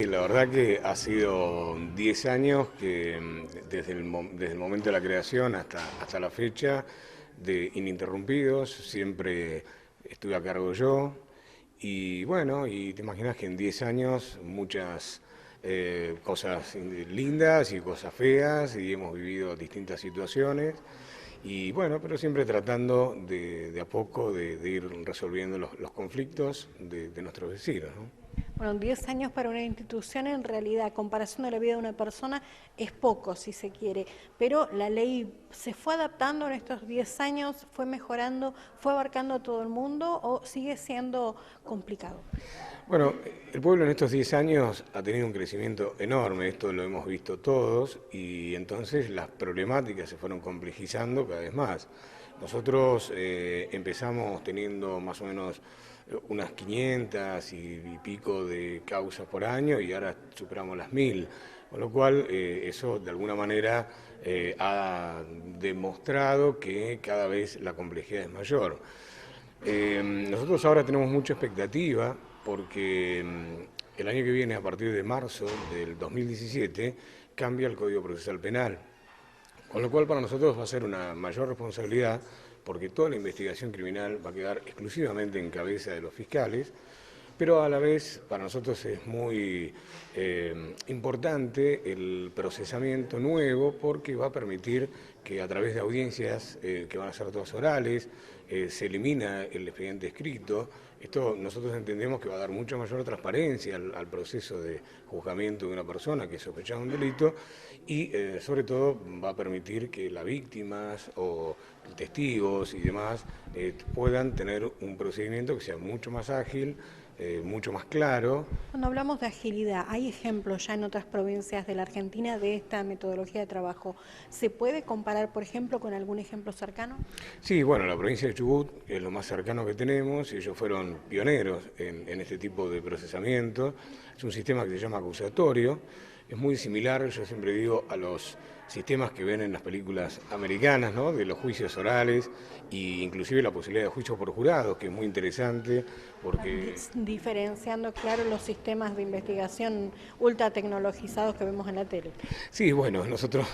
La verdad que ha sido 10 años que desde el momento de la creación hasta la fecha, de ininterrumpidos, siempre estuve a cargo yo. Y bueno, y te imaginas que en 10 años muchas cosas lindas y cosas feas, y hemos vivido distintas situaciones. Y bueno, pero siempre tratando de a poco de ir resolviendo los conflictos de nuestros vecinos, ¿no? Bueno, 10 años para una institución en realidad, a comparación de la vida de una persona, es poco si se quiere, pero la ley se fue adaptando en estos 10 años, fue mejorando, fue abarcando a todo el mundo o sigue siendo complicado. Bueno, el pueblo en estos 10 años ha tenido un crecimiento enorme, esto lo hemos visto todos, y entonces las problemáticas se fueron complejizando cada vez más. Nosotros empezamos teniendo más o menos unas 500 y pico de causas por año y ahora superamos las 1000, con lo cual eso de alguna manera ha demostrado que cada vez la complejidad es mayor. Nosotros ahora tenemos mucha expectativa porque el año que viene, a partir de marzo del 2017, cambia el Código Procesal Penal, con lo cual para nosotros va a ser una mayor responsabilidad porque toda la investigación criminal va a quedar exclusivamente en cabeza de los fiscales, pero a la vez para nosotros es muy importante el procesamiento nuevo porque va a permitir que a través de audiencias que van a ser todas orales, se elimina el expediente escrito. Esto nosotros entendemos que va a dar mucha mayor transparencia al proceso de juzgamiento de una persona que es sospechada de un delito y sobre todo va a permitir que las víctimas o testigos y demás puedan tener un procedimiento que sea mucho más ágil, mucho más claro. Cuando hablamos de agilidad, ¿hay ejemplos ya en otras provincias de la Argentina de esta metodología de trabajo? ¿Se puede comparar, por ejemplo, con algún ejemplo cercano? Sí, bueno, la provincia de Chubut es lo más cercano que tenemos, ellos fueron pioneros en este tipo de procesamiento, es un sistema que se llama acusatorio, es muy similar, yo siempre digo, a los sistemas que ven en las películas americanas, ¿no? De los juicios orales e inclusive la posibilidad de juicio por jurados, que es muy interesante porque... Diferenciando, claro, los sistemas de investigación ultra tecnologizados que vemos en la tele. Sí, bueno, nosotros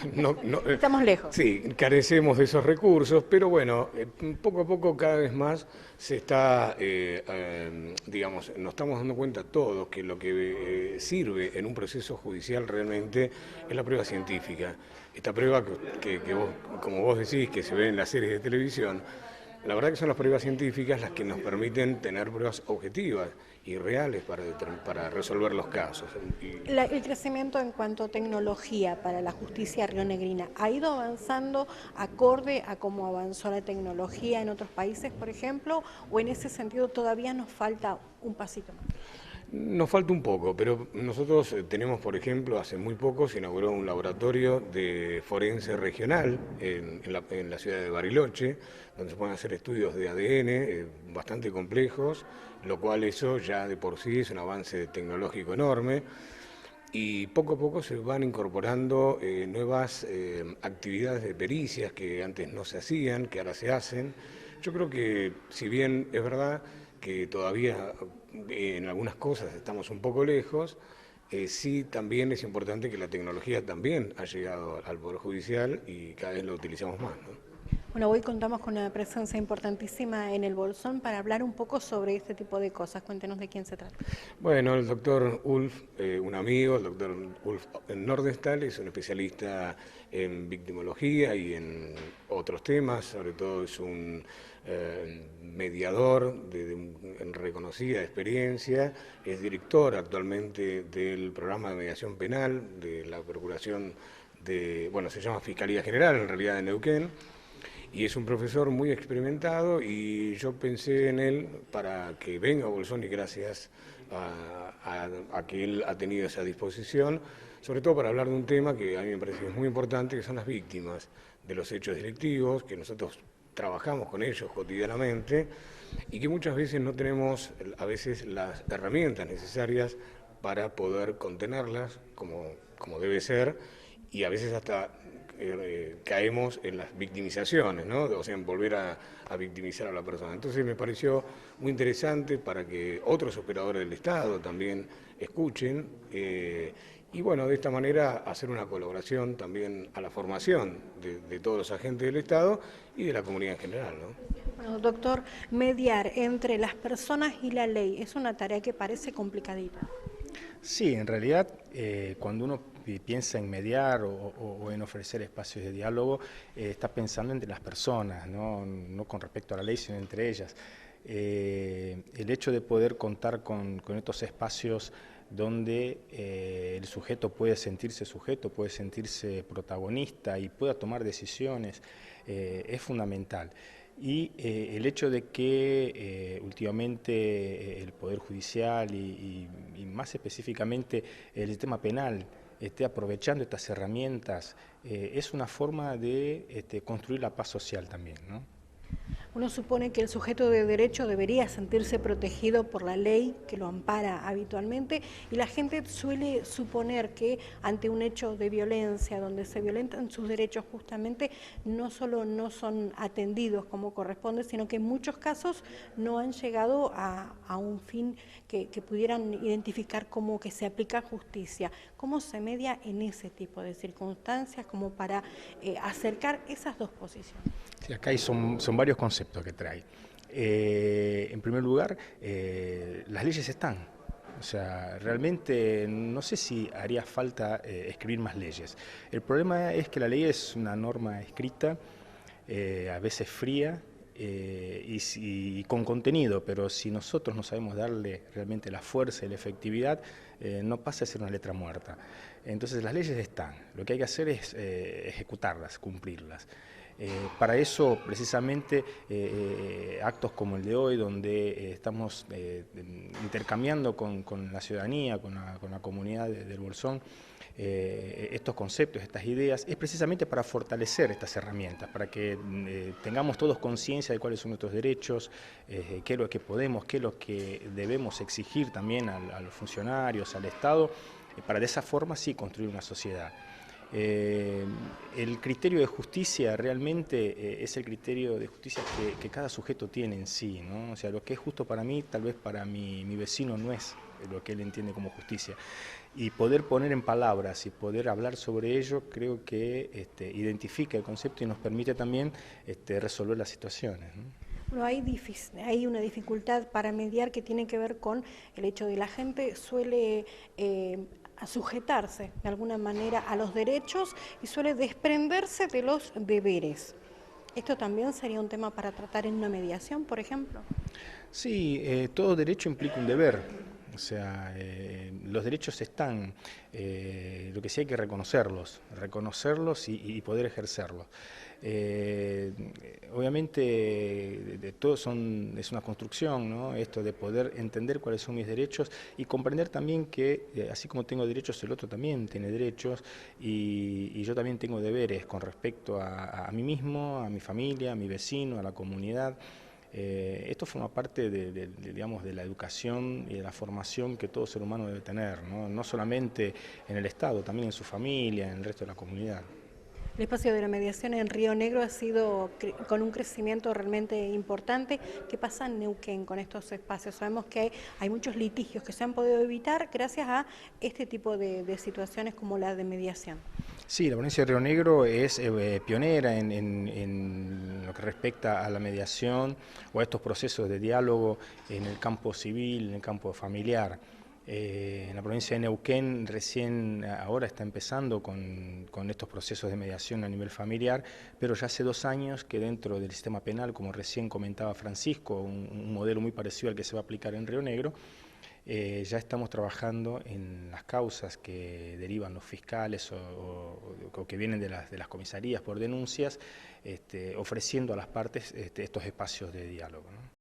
Estamos lejos. sí, carecemos de esos recursos, pero bueno, poco a poco cada vez más se está, digamos, nos estamos dando cuenta todos que lo que sirve en un proceso judicial realmente es la prueba científica. Esta prueba que vos, como vos decís, que se ve en las series de televisión, la verdad que son las pruebas científicas las que nos permiten tener pruebas objetivas y reales para resolver los casos. El crecimiento en cuanto a tecnología para la justicia rionegrina ha ido avanzando acorde a cómo avanzó la tecnología en otros países, por ejemplo, o en ese sentido todavía nos falta un pasito más. Nos falta un poco, pero nosotros tenemos, por ejemplo, hace muy poco se inauguró un laboratorio de forense regional en la ciudad de Bariloche, donde se pueden hacer estudios de ADN bastante complejos, lo cual eso ya de por sí es un avance tecnológico enorme. Y poco a poco se van incorporando nuevas actividades de pericias que antes no se hacían, que ahora se hacen. Yo creo que si bien es verdad que todavía en algunas cosas estamos un poco lejos, sí también es importante que la tecnología también ha llegado al Poder Judicial y cada vez lo utilizamos más, ¿no? Bueno, hoy contamos con una presencia importantísima en el Bolsón para hablar un poco sobre este tipo de cosas. Cuéntenos de quién se trata. Bueno, el doctor Ulf, un amigo, el doctor Ulf Nordenstall, es un especialista en victimología y en otros temas, sobre todo es un mediador en reconocida experiencia, es director actualmente del programa de mediación penal de la Procuración de, bueno, se llama Fiscalía General, en realidad de Neuquén, y es un profesor muy experimentado y yo pensé en él para que venga a Bolsón y gracias a que él ha tenido esa disposición, sobre todo para hablar de un tema que a mí me parece que es muy importante, que son las víctimas de los hechos delictivos, que nosotros trabajamos con ellos cotidianamente y que muchas veces no tenemos a veces las herramientas necesarias para poder contenerlas como debe ser y a veces hasta caemos en las victimizaciones, ¿no? O sea, en volver a victimizar a la persona. Entonces me pareció muy interesante para que otros operadores del Estado también escuchen y bueno, de esta manera hacer una colaboración también a la formación de todos los agentes del Estado y de la comunidad en general, ¿no? Bueno, doctor, mediar entre las personas y la ley es una tarea que parece complicadita. Sí, en realidad cuando uno piensa en mediar o en ofrecer espacios de diálogo, está pensando entre las personas, no con respecto a la ley, sino entre ellas. El hecho de poder contar con estos espacios donde el sujeto puede sentirse sujeto, puede sentirse protagonista y pueda tomar decisiones, es fundamental. Y el hecho de que últimamente el Poder Judicial y más específicamente el sistema penal esté aprovechando estas herramientas, es una forma de construir la paz social también, ¿no? Uno supone que el sujeto de derecho debería sentirse protegido por la ley que lo ampara habitualmente y la gente suele suponer que ante un hecho de violencia donde se violentan sus derechos justamente no solo no son atendidos como corresponde, sino que en muchos casos no han llegado a un fin que pudieran identificar como que se aplica justicia. ¿Cómo se media en ese tipo de circunstancias como para acercar esas dos posiciones? Sí, acá son varios conceptos que trae. En primer lugar, las leyes están. O sea, realmente no sé si haría falta escribir más leyes. El problema es que la ley es una norma escrita, a veces fría y con contenido, pero si nosotros no sabemos darle realmente la fuerza y la efectividad, no pasa a ser una letra muerta. Entonces las leyes están, lo que hay que hacer es ejecutarlas, cumplirlas. Para eso, precisamente, actos como el de hoy, donde estamos intercambiando con la ciudadanía, con la comunidad del Bolsón, estos conceptos, estas ideas, es precisamente para fortalecer estas herramientas, para que tengamos todos conciencia de cuáles son nuestros derechos, qué es lo que podemos, qué es lo que debemos exigir también a los funcionarios, al Estado, para de esa forma sí construir una sociedad. El criterio de justicia realmente es el criterio de justicia que cada sujeto tiene en sí, ¿no? O sea, lo que es justo para mí, tal vez para mi vecino no es lo que él entiende como justicia. Y poder poner en palabras y poder hablar sobre ello, creo que identifica el concepto y nos permite también resolver las situaciones, ¿no? Bueno, hay una dificultad para mediar que tiene que ver con el hecho de la gente suele a sujetarse de alguna manera a los derechos y suele desprenderse de los deberes. ¿Esto también sería un tema para tratar en una mediación, por ejemplo? Sí, todo derecho implica un deber. O sea, los derechos están, lo que sí hay que reconocerlos y poder ejercerlos. Obviamente todo es una construcción, ¿no? Esto de poder entender cuáles son mis derechos y comprender también que así como tengo derechos, el otro también tiene derechos y yo también tengo deberes con respecto a mí mismo, a mi familia, a mi vecino, a la comunidad. Esto forma parte digamos, de la educación y de la formación que todo ser humano debe tener, ¿no? No solamente en el Estado, también en su familia, en el resto de la comunidad. El espacio de la mediación en Río Negro ha sido con un crecimiento realmente importante. ¿Qué pasa en Neuquén con estos espacios? Sabemos que hay muchos litigios que se han podido evitar gracias a este tipo de situaciones como la de mediación. Sí, la provincia de Río Negro es pionera en lo que respecta a la mediación o a estos procesos de diálogo en el campo civil, en el campo familiar. En la provincia de Neuquén recién ahora está empezando con estos procesos de mediación a nivel familiar, pero ya hace 2 años que dentro del sistema penal, como recién comentaba Francisco, un modelo muy parecido al que se va a aplicar en Río Negro, ya estamos trabajando en las causas que derivan los fiscales o que vienen de las comisarías por denuncias, ofreciendo a las partes estos espacios de diálogo, ¿no?